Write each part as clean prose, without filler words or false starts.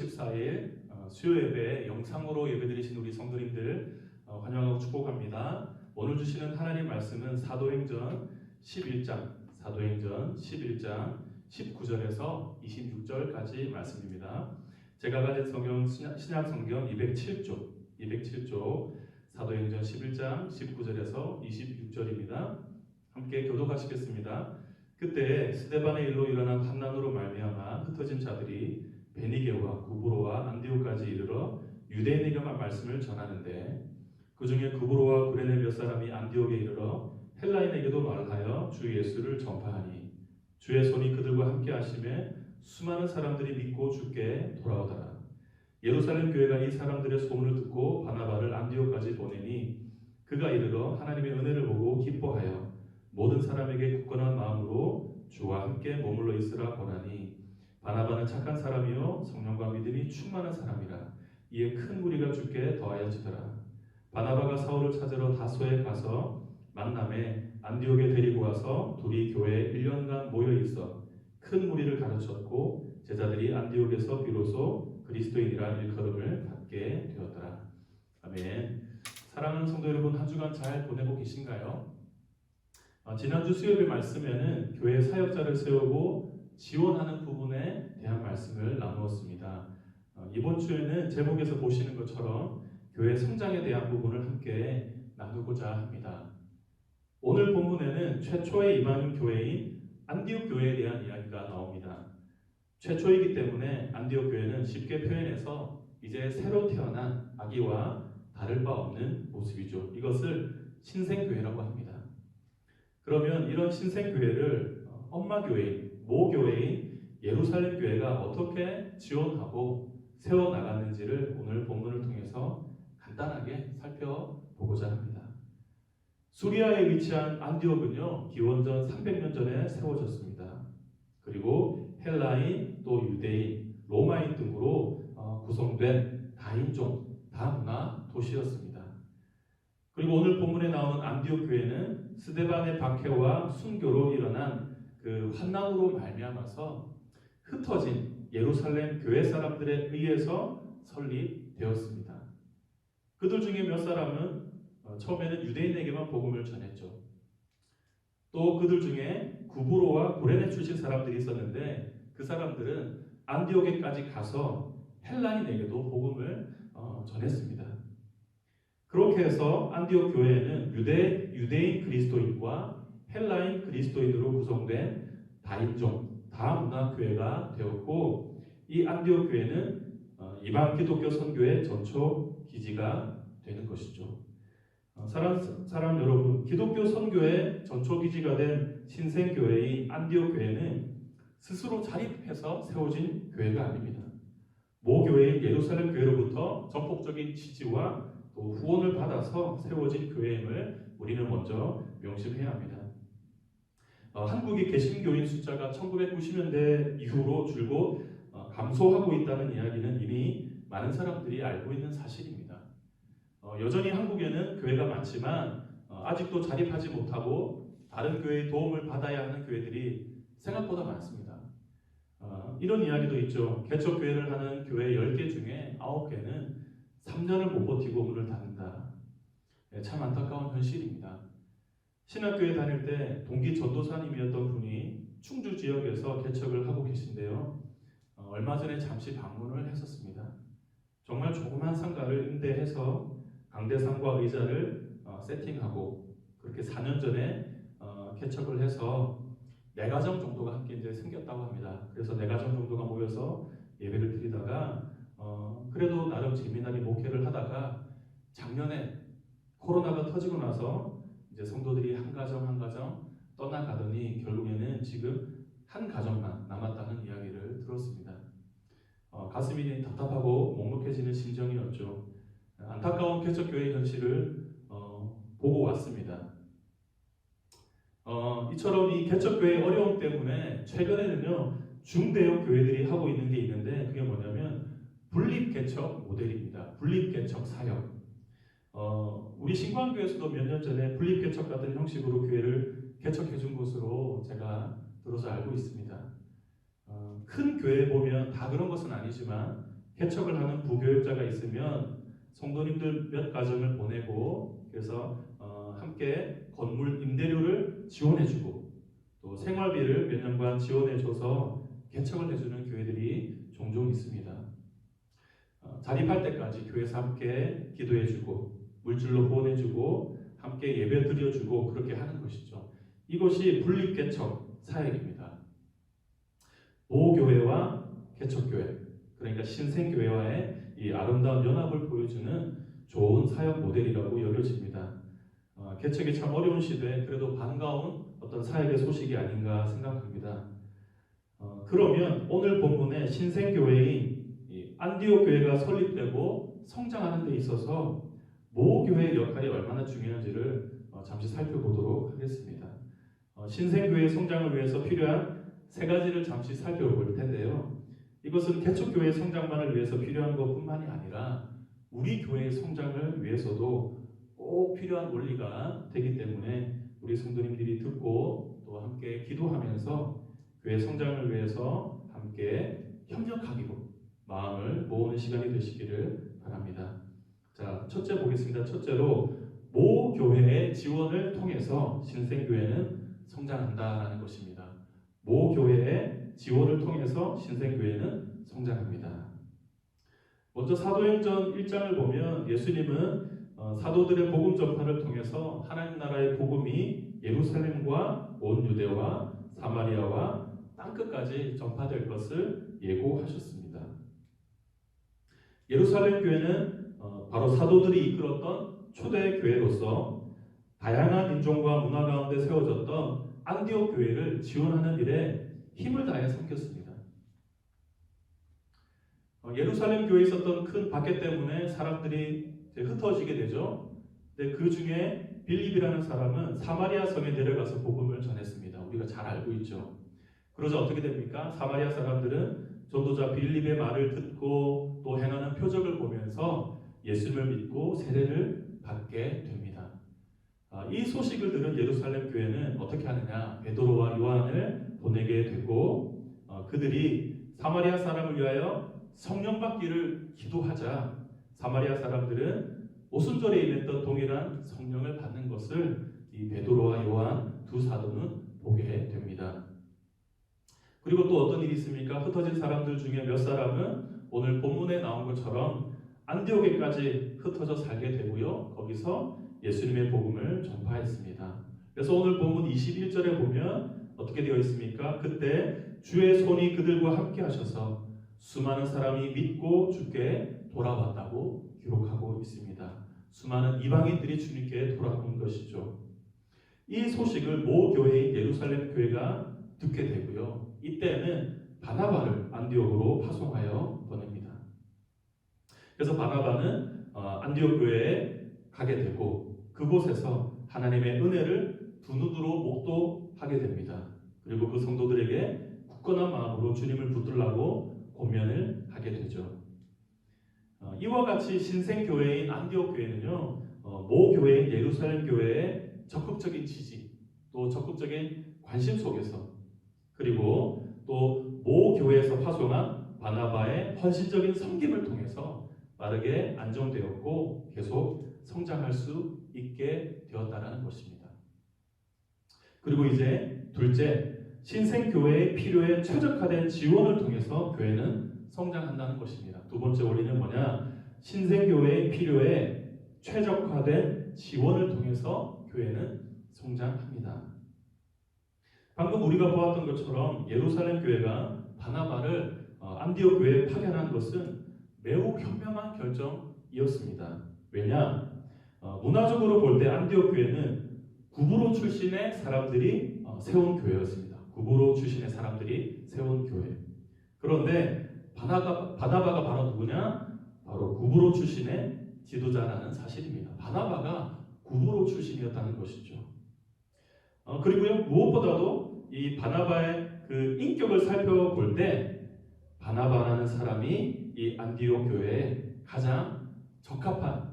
14일 수요 예배 영상으로 예배드리신 우리 성도님들 환영하고 축복합니다. 오늘 주시는 하나님 말씀은 사도행전 11장 19절에서 26절까지 말씀입니다. 제가 가진 성경 신약성경 207쪽 사도행전 11장 19절에서 26절입니다. 함께 교독하시겠습니다. 그때 스데반의 일로 일어난 환난으로 말미암아 흩어진 자들이 베니게와 구브로와 안디옥까지 이르러 유대인에게만 말씀을 전하는데 그 중에 구브로와 구레네 몇 사람이 안디옥에 이르러 헬라인에게도 말하여 주 예수를 전파하니 주의 손이 그들과 함께 하심에 수많은 사람들이 믿고 주께 돌아오더라. 예루살렘 교회가 이 사람들의 소문을 듣고 바나바를 안디옥까지 보내니 그가 이르러 하나님의 은혜를 보고 기뻐하여 모든 사람에게 굳건한 마음으로 주와 함께 머물러 있으라 권하니 바나바는 착한 사람이요 성령과 믿음이 충만한 사람이라. 이에 큰 무리가 주께 더하여지더라. 바나바가 사울을 찾으러 다소에 가서 만남에 안디옥에 데리고 와서 둘이 교회에 1년간 모여 있어 큰 무리를 가르쳤고 제자들이 안디옥에서 비로소 그리스도인이라 일컬음을 받게 되었더라. 아멘. 사랑하는 성도 여러분, 한 주간 잘 보내고 계신가요? 지난주 수요일 말씀에는 교회 사역자를 세우고 지원하는 부분에 대한 말씀을 나누었습니다. 이번 주에는 제목에서 보시는 것처럼 교회 성장에 대한 부분을 함께 나누고자 합니다. 오늘 본문에는 최초의 이방인 교회인 안디옥 교회에 대한 이야기가 나옵니다. 최초이기 때문에 안디옥 교회는 쉽게 표현해서 이제 새로 태어난 아기와 다를 바 없는 모습이죠. 이것을 신생교회라고 합니다. 그러면 이런 신생교회를 엄마교회인, 모교회인 예루살렘 교회가 어떻게 지원하고 세워나갔는지를 오늘 본문을 통해서 간단하게 살펴보고자 합니다. 수리아에 위치한 안디옥은요, 기원전 300년 전에 세워졌습니다. 그리고 헬라인, 또 유대인, 로마인 등으로 구성된 다인종, 다문화 도시였습니다. 그리고 오늘 본문에 나오는 안디옥 교회는 스데반의 박해와 순교로 일어난 그 환난으로 말미암아서 흩어진 예루살렘 교회 사람들에 의해서 설립되었습니다. 그들 중에 몇 사람은 처음에는 유대인에게만 복음을 전했죠. 또 그들 중에 구브로와 구레네 출신 사람들이 있었는데 그 사람들은 안디옥에까지 가서 헬라인에게도 복음을 전했습니다. 그렇게 해서 안디옥 교회에는 유대인 그리스도인과 헬라인 그리스도인으로 구성된 다인종, 다문화 교회가 되었고, 이 안디옥 교회는 이방 기독교 선교의 전초 기지가 되는 것이죠. 사랑 여러분, 기독교 선교의 전초 기지가 된 신생교회인 안디옥 교회는 스스로 자립해서 세워진 교회가 아닙니다. 모 교회인 예루살렘 교회로부터 전폭적인 지지와 또 후원을 받아서 세워진 교회임을 우리는 먼저 명심해야 합니다. 한국의 개신교인 숫자가 1990년대 이후로 줄곧 감소하고 있다는 이야기는 이미 많은 사람들이 알고 있는 사실입니다. 여전히 한국에는 교회가 많지만 아직도 자립하지 못하고 다른 교회의 도움을 받아야 하는 교회들이 생각보다 많습니다. 이런 이야기도 있죠. 개척교회를 하는 교회 10개 중에 9개는 3년을 못 버티고 문을 닫는다. 참 안타까운 현실입니다. 신학교에 다닐 때 동기 전도사님이었던 분이 충주 지역에서 개척을 하고 계신데요. 얼마 전에 잠시 방문을 했었습니다. 정말 조그만 상가를 임대해서 강대상과 의자를 세팅하고 그렇게 4년 전에 개척을 해서 4가정 정도가 함께 이제 생겼다고 합니다. 그래서 4가정 정도가 모여서 예배를 드리다가 그래도 나름 재미나게 목회를 하다가 작년에 코로나가 터지고 나서 이제 성도들이 한 가정 떠나가더니 결국에는 지금 한 가정만 남았다는 이야기를 들었습니다. 가슴이 답답하고 먹먹해지는 심정이었죠. 안타까운 개척교회 현실을 보고 왔습니다. 이처럼 이 개척교회의 어려움 때문에 최근에는요 중대형 교회들이 하고 있는 게 있는데 그게 뭐냐면 분립개척 모델입니다. 분립개척 사역. 우리 신광교회에서도 몇 년 전에 분립개척 같은 형식으로 교회를 개척해 준 것으로 제가 들어서 알고 있습니다. 큰 교회 보면 다 그런 것은 아니지만 개척을 하는 부교육자가 있으면 성도님들 몇 가정을 보내고 그래서 함께 건물 임대료를 지원해주고 또 생활비를 몇 년간 지원해줘서 개척을 해주는 교회들이 종종 있습니다. 자립할 때까지 교회에서 함께 기도해주고 물질로 후원해주고 함께 예배 드려주고 그렇게 하는 것이죠. 이것이 분립개척 사역입니다. 모교회와 개척교회, 그러니까 신생교회와의 이 아름다운 연합을 보여주는 좋은 사역 모델이라고 여겨집니다. 개척이 참 어려운 시대에 그래도 반가운 어떤 사역의 소식이 아닌가 생각합니다. 그러면 오늘 본문의 신생교회인 안디옥 교회가 설립되고 성장하는 데 있어서 모교회의 역할이 얼마나 중요한지를 잠시 살펴보도록 하겠습니다. 신생교회의 성장을 위해서 필요한 세 가지를 잠시 살펴볼 텐데요. 이것은 개척교회의 성장만을 위해서 필요한 것뿐만이 아니라 우리 교회의 성장을 위해서도 꼭 필요한 원리가 되기 때문에 우리 성도님들이 듣고 또 함께 기도하면서 교회 성장을 위해서 함께 협력하기로 마음을 모으는 시간이 되시기를 바랍니다. 자, 첫째 보겠습니다. 첫째로 모교회의 지원을 통해서 신생교회는 성장한다라는 것입니다. 모교회의 지원을 통해서 신생교회는 성장합니다. 먼저 사도행전 1장을 보면 예수님은 사도들의 복음 전파를 통해서 하나님 나라의 복음이 예루살렘과 온 유대와 사마리아와 땅끝까지 전파될 것을 예고하셨습니다. 예루살렘 교회는 바로 사도들이 이끌었던 초대 교회로서 다양한 인종과 문화 가운데 세워졌던 안디옥 교회를 지원하는 일에 힘을 다해 섬겼습니다. 예루살렘 교회에 있었던 큰 박해 때문에 사람들이 흩어지게 되죠. 근데 그 중에 빌립이라는 사람은 사마리아 성에 내려가서 복음을 전했습니다. 우리가 잘 알고 있죠. 그러자 어떻게 됩니까? 사마리아 사람들은 전도자 빌립의 말을 듣고 또 행하는 표적을 보면서 예수님을 믿고 세례를 받게 됩니다. 이 소식을 들은 예루살렘 교회는 어떻게 하느냐? 베드로와 요한을 보내게 되고 그들이 사마리아 사람을 위하여 성령 받기를 기도하자 사마리아 사람들은 오순절에 임했던 동일한 성령을 받는 것을 이 베드로와 요한 두 사도는 보게 됩니다. 그리고 또 어떤 일이 있습니까? 흩어진 사람들 중에 몇 사람은 오늘 본문에 나온 것처럼 안디옥에까지 흩어져 살게 되고요. 거기서 예수님의 복음을 전파했습니다. 그래서 오늘 본문 21절에 보면 어떻게 되어 있습니까? 그때 주의 손이 그들과 함께 하셔서 수많은 사람이 믿고 주께 돌아왔다고 기록하고 있습니다. 수많은 이방인들이 주님께 돌아온 것이죠. 이 소식을 모 교회인 예루살렘 교회가 듣게 되고요. 이때는 바나바를 안디옥으로 파송하여 보냅니다. 그래서 바나바는 안디옥 교회에 가게 되고 그곳에서 하나님의 은혜를 두 눈으로 목도하게 됩니다. 그리고 그 성도들에게 굳건한 마음으로 주님을 붙들라고 권면을 하게 되죠. 이와 같이 신생교회인 안디옥 교회는요, 모 교회인 예루살렘 교회의 적극적인 지지, 또 적극적인 관심 속에서 그리고 또 모 교회에서 파송한 바나바의 헌신적인 섬김을 통해서 빠르게 안정되었고 계속 성장할 수 있게 되었다는 것입니다. 그리고 이제 둘째, 신생교회의 필요에 최적화된 지원을 통해서 교회는 성장한다는 것입니다. 두 번째 원리는 뭐냐? 신생교회의 필요에 최적화된 지원을 통해서 교회는 성장합니다. 방금 우리가 보았던 것처럼 예루살렘 교회가 바나바를 안디옥 교회에 파견한 것은 매우 현명한 결정이었습니다. 왜냐? 문화적으로 볼 때 안디옥 교회는 구브로 출신의 사람들이 세운 교회였습니다. 구브로 출신의 사람들이 세운 교회. 그런데 바나바가 바로 누구냐? 바로 구브로 출신의 지도자라는 사실입니다. 바나바가 구브로 출신이었다는 것이죠. 그리고요, 무엇보다도 이 바나바의 그 인격을 살펴볼 때 바나바라는 사람이 이 안디옥 교회에 가장 적합한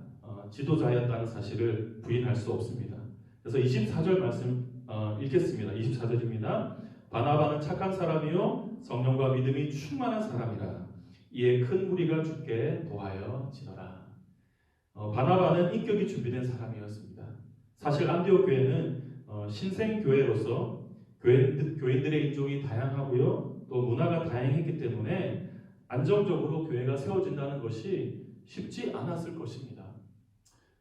지도자였다는 사실을 부인할 수 없습니다. 그래서 24절 말씀 읽겠습니다. 24절입니다. 바나바는 착한 사람이요 성령과 믿음이 충만한 사람이라. 이에 큰 무리가 죽게 도하여지더라. 바나바는 인격이 준비된 사람이었습니다. 사실 안디옥 교회는 신생 교회로서 교인들의 인종이 다양하고요, 또 문화가 다양했기 때문에 안정적으로 교회가 세워진다는 것이 쉽지 않았을 것입니다.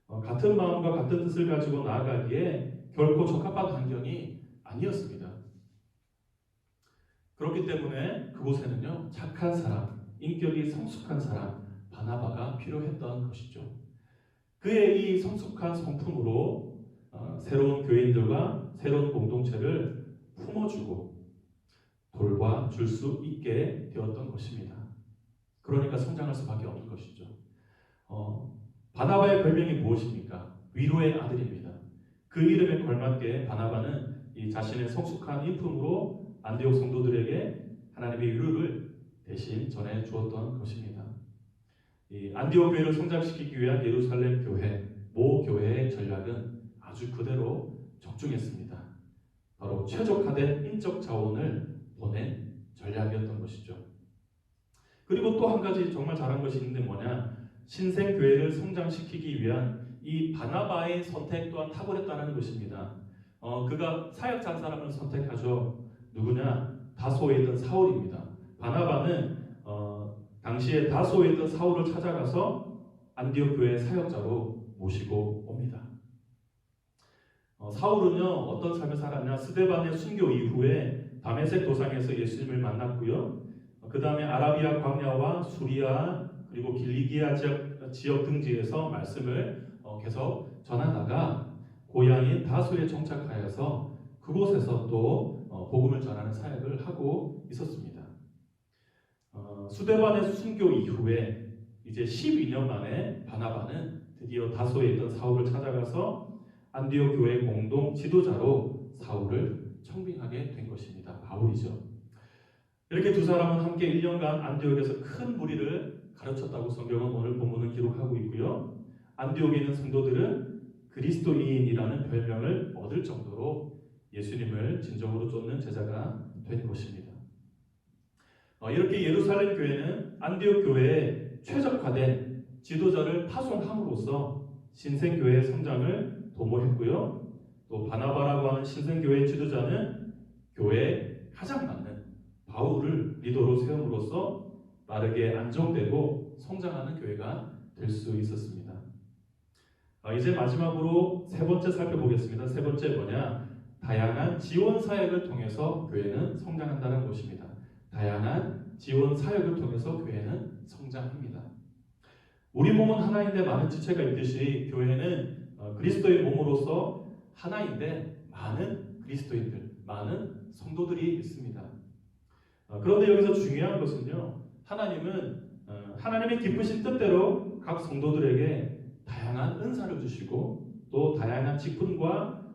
같은 마음과 같은 뜻을 가지고 나아가기에 결코 적합한 환경이 아니었습니다. 그렇기 때문에 그곳에는요, 착한 사람, 인격이 성숙한 사람, 바나바가 필요했던 것이죠. 그의 이 성숙한 성품으로 새로운 교인들과 새로운 공동체를 품어주고 돌봐줄 수 있게 되었던 것입니다. 그러니까 성장할 수밖에 없는 것이죠. 바나바의 별명이 무엇입니까? 위로의 아들입니다. 그 이름에 걸맞게 바나바는 이 자신의 성숙한 인품으로 안디옥 성도들에게 하나님의 위로를 대신 전해 주었던 것입니다. 이 안디옥 교회를 성장시키기 위한 예루살렘 교회, 모 교회의 전략은 아주 그대로 적중했습니다. 바로 최적화된 인적 자원을 보낸 전략이었던 것이죠. 그리고 또 한 가지 정말 잘한 것이 있는데 뭐냐? 신생 교회를 성장시키기 위한 이 바나바의 선택 또한 탁월했다는 것입니다. 그가 사역자 한 사람을 선택하죠. 누구냐? 다소에 있던 사울입니다. 바나바는 당시에 다소에 있던 사울을 찾아가서 안디옥 교회의 사역자로 모시고 옵니다. 사울은요, 어떤 삶을 살았냐? 스데반의 순교 이후에 다메섹 도상에서 예수님을 만났고요. 그 다음에 아라비아 광야와 수리아 그리고 길리기아 지역 등지에서 말씀을 계속 전하다가 고향인 다소에 정착하여서 그곳에서 또 복음을 전하는 사역을 하고 있었습니다. 수데반의 순교 이후에 이제 12년 만에 바나바는 드디어 다소에 있던 사울을 찾아가서 안디옥 교회 공동 지도자로 사울을 청빙하게 된 것입니다. 바울이죠. 이렇게 두 사람은 함께 1년간 안디옥에서 큰 무리를 가르쳤다고 성경은 오늘 본문은 기록하고 있고요. 안디옥에 있는 성도들은 그리스도인이라는 별명을 얻을 정도로 예수님을 진정으로 쫓는 제자가 된 것입니다. 이렇게 예루살렘 교회는 안디옥 교회에 최적화된 지도자를 파송함으로써 신생교회의 성장을 도모했고요. 또 바나바라고 하는 신생교회의 지도자는 교회에 가장 맞는 바울을 리더로 세움으로써 빠르게 안정되고 성장하는 교회가 될 수 있었습니다. 이제 마지막으로 세 번째 살펴보겠습니다. 세 번째 뭐냐? 다양한 지원 사역을 통해서 교회는 성장한다는 것입니다. 다양한 지원 사역을 통해서 교회는 성장합니다. 우리 몸은 하나인데 많은 지체가 있듯이 교회는 그리스도의 몸으로서 하나인데 많은 그리스도인들, 많은 성도들이 있습니다. 그런데 여기서 중요한 것은요, 하나님은 하나님의 기쁘신 뜻대로 각 성도들에게 다양한 은사를 주시고 또 다양한 직분과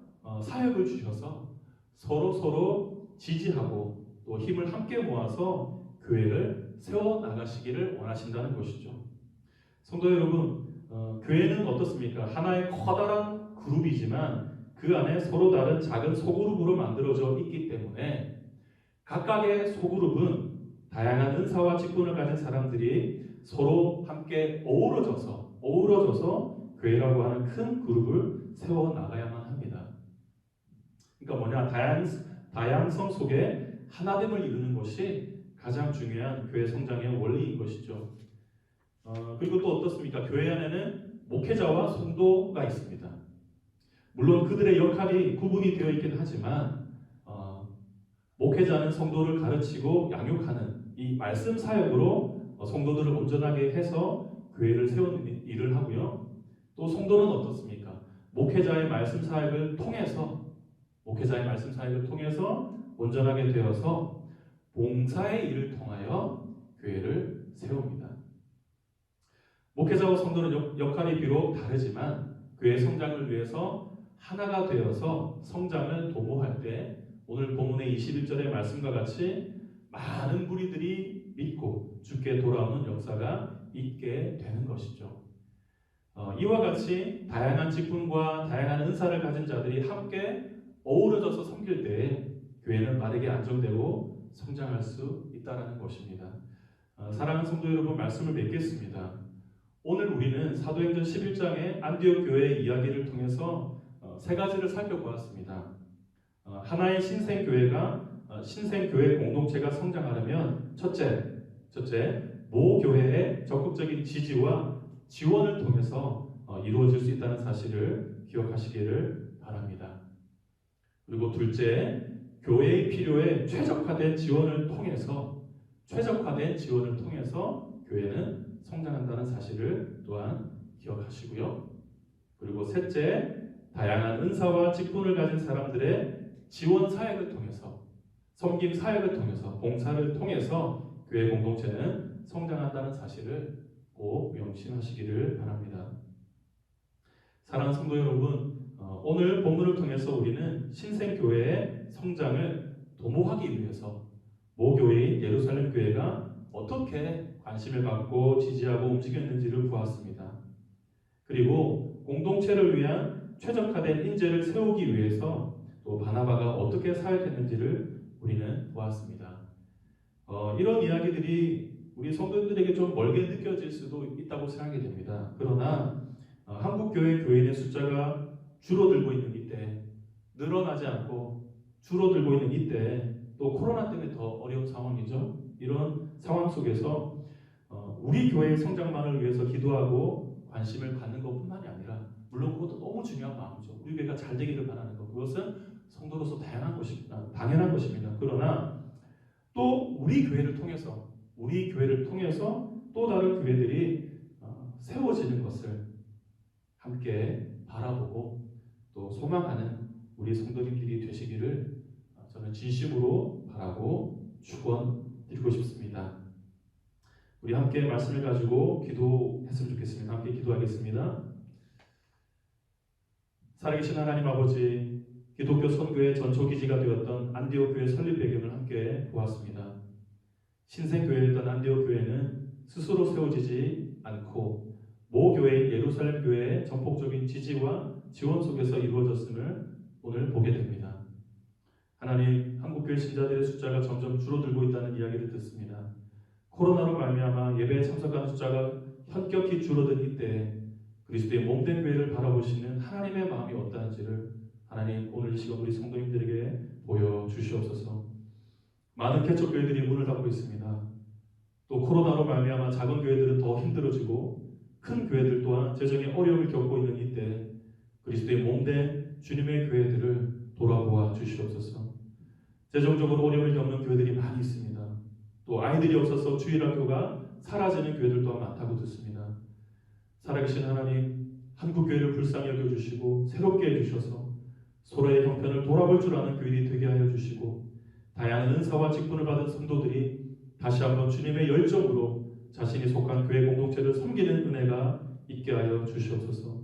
사역을 주셔서 서로 지지하고 또 힘을 함께 모아서 교회를 세워 나가시기를 원하신다는 것이죠. 성도 여러분, 교회는 어떻습니까? 하나의 커다란 그룹이지만 그 안에 서로 다른 작은 소그룹으로 만들어져 있기 때문에 각각의 소그룹은 다양한 은사와 직분을 가진 사람들이 서로 함께 어우러져서 교회라고 하는 큰 그룹을 세워 나가야만 합니다. 그러니까 뭐냐? 다양성 속에 하나됨을 이루는 것이 가장 중요한 교회 성장의 원리인 것이죠. 그리고 또 어떻습니까? 교회 안에는 목회자와 성도가 있습니다. 물론 그들의 역할이 구분이 되어 있긴 하지만 목회자는 성도를 가르치고 양육하는 이 말씀 사역으로 성도들을 온전하게 해서 교회를 세우는 일을 하고요. 또 성도는 어떻습니까? 목회자의 말씀 사역을 통해서 온전하게 되어서 봉사의 일을 통하여 교회를 세웁니다. 목회자와 성도는 역할이 비록 다르지만 교회 성장을 위해서 하나가 되어서 성장을 도모할 때 오늘 본문의 21절의 말씀과 같이 많은 무리들이 믿고 주께 돌아오는 역사가 있게 되는 것이죠. 이와 같이 다양한 직분과 다양한 은사를 가진 자들이 함께 어우러져서 섬길 때 교회는 빠르게 안정되고 성장할 수 있다는 것입니다. 사랑하는 성도 여러분, 말씀을 맺겠습니다. 오늘 우리는 사도행전 11장의 안디옥 교회의 이야기를 통해서 세 가지를 살펴보았습니다. 하나의 신생교회 공동체가 성장하려면 첫째, 모 교회의 적극적인 지지와 지원을 통해서 이루어질 수 있다는 사실을 기억하시기를 바랍니다. 그리고 둘째, 교회의 필요에 최적화된 지원을 통해서 교회는 성장한다는 사실을 또한 기억하시고요. 그리고 셋째, 다양한 은사와 직분을 가진 사람들의 지원 사역을 통해서, 섬김 사역을 통해서, 봉사를 통해서 교회 공동체는 성장한다는 사실을 꼭 명심하시기를 바랍니다. 사랑하는 성도 여러분, 오늘 본문을 통해서 우리는 신생교회의 성장을 도모하기 위해서 모교회인 예루살렘 교회가 어떻게 관심을 갖고 지지하고 움직였는지를 보았습니다. 그리고 공동체를 위한 최적화된 인재를 세우기 위해서 또 바나바가 어떻게 사역했는지를 우리는 보았습니다. 이런 이야기들이 우리 성도들에게 좀 멀게 느껴질 수도 있다고 생각이 됩니다. 그러나 한국교회 교인의 숫자가 줄어들고 있는 이때, 늘어나지 않고 줄어들고 있는 이때, 또 코로나 때문에 더 어려운 상황이죠. 이런 상황 속에서 우리 교회의 성장만을 위해서 기도하고 관심을 갖는 것뿐만이 아니라, 물론 그것도 너무 중요한 마음이죠. 우리 교회가 잘 되기를 바라는 것, 그것은 성도로서 당연한 것입니다. 그러나 또 우리 교회를 통해서 또 다른 교회들이 세워지는 것을 함께 바라보고 또 소망하는 우리 성도님들이 되시기를 저는 진심으로 바라고 축원드리고 싶습니다. 우리 함께 말씀을 가지고 기도했으면 좋겠습니다. 함께 기도하겠습니다. 살아계신 하나님 아버지, 기독교 선교의 전초기지가 되었던 안디옥 교회 설립 배경을 함께 보았습니다. 신생교회였던 안디옥 교회는 스스로 세워지지 않고 모 교회인 예루살렘 교회의 전폭적인 지지와 지원 속에서 이루어졌음을 오늘 보게 됩니다. 하나님, 한국교회 신자들의 숫자가 점점 줄어들고 있다는 이야기를 듣습니다. 코로나로 말미암아 예배에 참석하는 숫자가 현격히 줄어든 이때 그리스도의 몸된 교회를 바라보시는 하나님의 마음이 어떠한지를 하나님, 오늘 이 시간 우리 성도님들에게 보여주시옵소서. 많은 개척교회들이 문을 닫고 있습니다. 또 코로나로 말미암아 작은 교회들은 더 힘들어지고 큰 교회들 또한 재정의 어려움을 겪고 있는 이때 그리스도의 몸된 주님의 교회들을 돌아보아 주시옵소서. 재정적으로 어려움을 겪는 교회들이 많이 있습니다. 또 아이들이 없어서 주일학교가 사라지는 교회들 또한 많다고 듣습니다. 살아계신 하나님, 한국교회를 불쌍히 여겨주시고 새롭게 해주셔서 서로의 형편을 돌아볼 줄 아는 교인이 되게 하여 주시고 다양한 은사와 직분을 받은 성도들이 다시 한번 주님의 열정으로 자신이 속한 교회 공동체를 섬기는 은혜가 있게 하여 주시옵소서.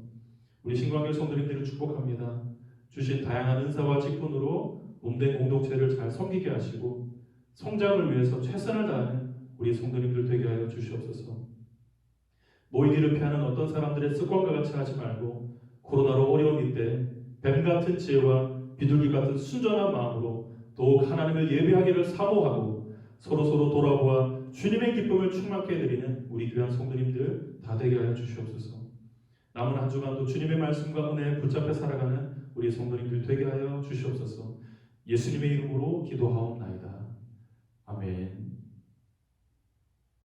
우리 신광교 성도님들을 축복합니다. 주신 다양한 은사와 직분으로 몸된 공동체를 잘 섬기게 하시고 성장을 위해서 최선을 다하는 우리 성도님들 되게 하여 주시옵소서. 모이기를 피하는 어떤 사람들의 습관과 같이 하지 말고 코로나로 어려운 이때 뱀 같은 지혜와 비둘기 같은 순전한 마음으로 더욱 하나님을 예배하기를 사모하고 서로 돌아보아 주님의 기쁨을 충만케 해드리는 우리 귀한 성도님들 다 되게 하여 주시옵소서. 남은 한 주간도 주님의 말씀과 은혜에 붙잡혀 살아가는 우리 성도님들 되게 하여 주시옵소서. 예수님의 이름으로 기도하옵나이다.